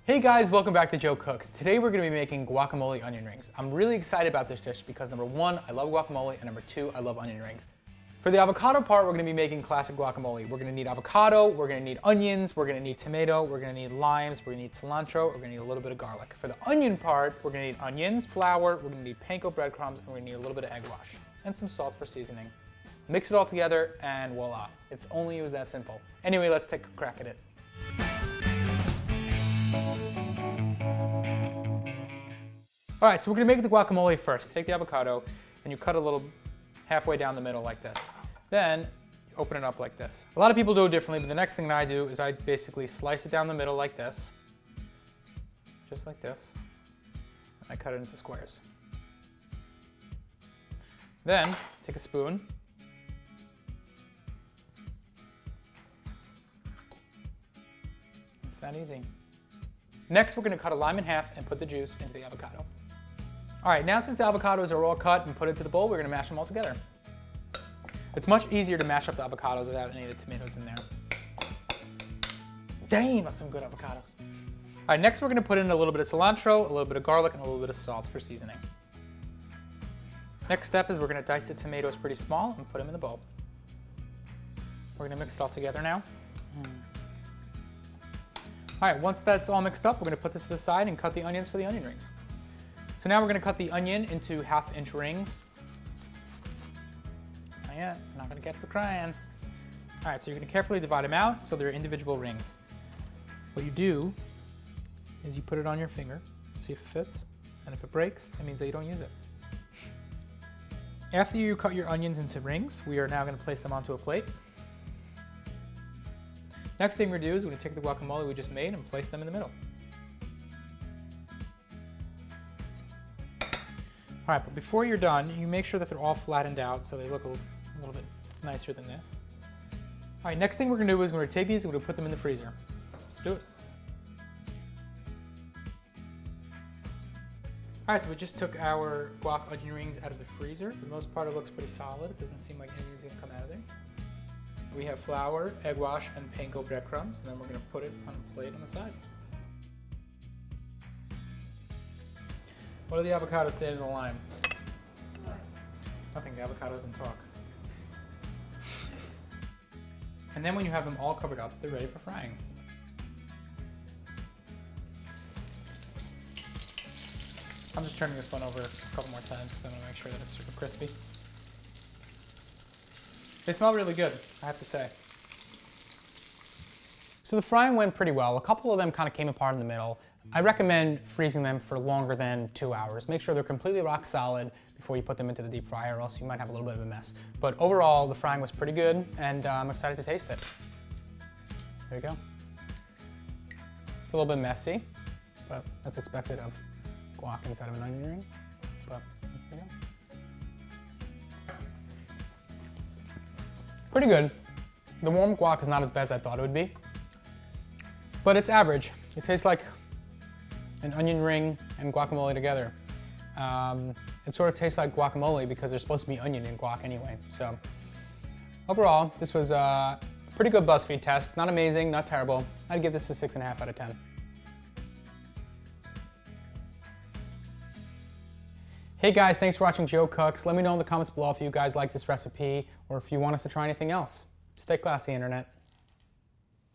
Hey guys, welcome back to Joe Cooks. Today we're going to be making guacamole onion rings. I'm really excited about this dish because number one, I love guacamole, and number two, I love onion rings. For the avocado part, we're going to be making classic guacamole. We're going to need avocado, we're going to need onions, we're going to need tomato, we're going to need limes, we're going to need cilantro, we're going to need a little bit of garlic. For the onion part, we're going to need onions, flour, we're going to need panko breadcrumbs, and we're going to need a little bit of egg wash and some salt for seasoning. Mix it all together and voila. If only it was that simple. Anyway, let's take a crack at it. All right, so we're gonna make the guacamole first. Take the avocado and you cut a little halfway down the middle like this. Then you open it up like this. A lot of people do it differently, but the next thing that I do is I basically slice it down the middle like this, just like this, and I cut it into squares. Then take a spoon, it's that easy. Next, we're gonna cut a lime in half and put the juice into the avocado. All right, now since the avocados are all cut and put into the bowl, we're gonna mash them all together. It's much easier to mash up the avocados without any of the tomatoes in there. Dang, that's some good avocados. All right, next we're gonna put in a little bit of cilantro, a little bit of garlic, and a little bit of salt for seasoning. Next step is we're gonna dice the tomatoes pretty small and put them in the bowl. We're gonna mix it all together now. All right, once that's all mixed up, we're gonna put this to the side and cut the onions for the onion rings. So now we're gonna cut the onion into 1/2 inch rings. Not yet, I'm not gonna catch for crying. All right, so you're gonna carefully divide them out so they're individual rings. What you do is you put it on your finger, see if it fits, and if it breaks, it means that you don't use it. After you cut your onions into rings, we are now gonna place them onto a plate. Next thing we're gonna do is we're gonna take the guacamole we just made and place them in the middle. All right, but before you're done, you make sure that they're all flattened out so they look a little bit nicer than this. All right, next thing we're gonna do is we're gonna take these and we're gonna put them in the freezer. Let's do it. All right, so we just took our guac onion rings out of the freezer. For the most part, it looks pretty solid. It doesn't seem like anything's gonna come out of there. We have flour, egg wash, and panko breadcrumbs, and then we're gonna put it on a plate on the side. What do the avocados say to the lime? Nothing, the avocado doesn't talk. And then when you have them all covered up, they're ready for frying. I'm just turning this one over a couple more times because I want to make sure that it's super crispy. They smell really good, I have to say. So the frying went pretty well. A couple of them kind of came apart in the middle. I recommend freezing them for longer than 2 hours. Make sure they're completely rock solid before you put them into the deep fryer, or else you might have a little bit of a mess. But overall, the frying was pretty good, and I'm excited to taste it. There you go. It's a little bit messy, but that's expected of guac inside of an onion ring. But there you go. Pretty good. The warm guac is not as bad as I thought it would be, but it's average. It tastes like an onion ring and guacamole together. It sort of tastes like guacamole because there's supposed to be onion in guac anyway. So overall, this was a pretty good Buzzfeed test. Not amazing, not terrible. I'd give this a 6.5 out of 10. Hey guys, thanks for watching Joe Cooks. Let me know in the comments below if you guys like this recipe or if you want us to try anything else. Stay classy, internet.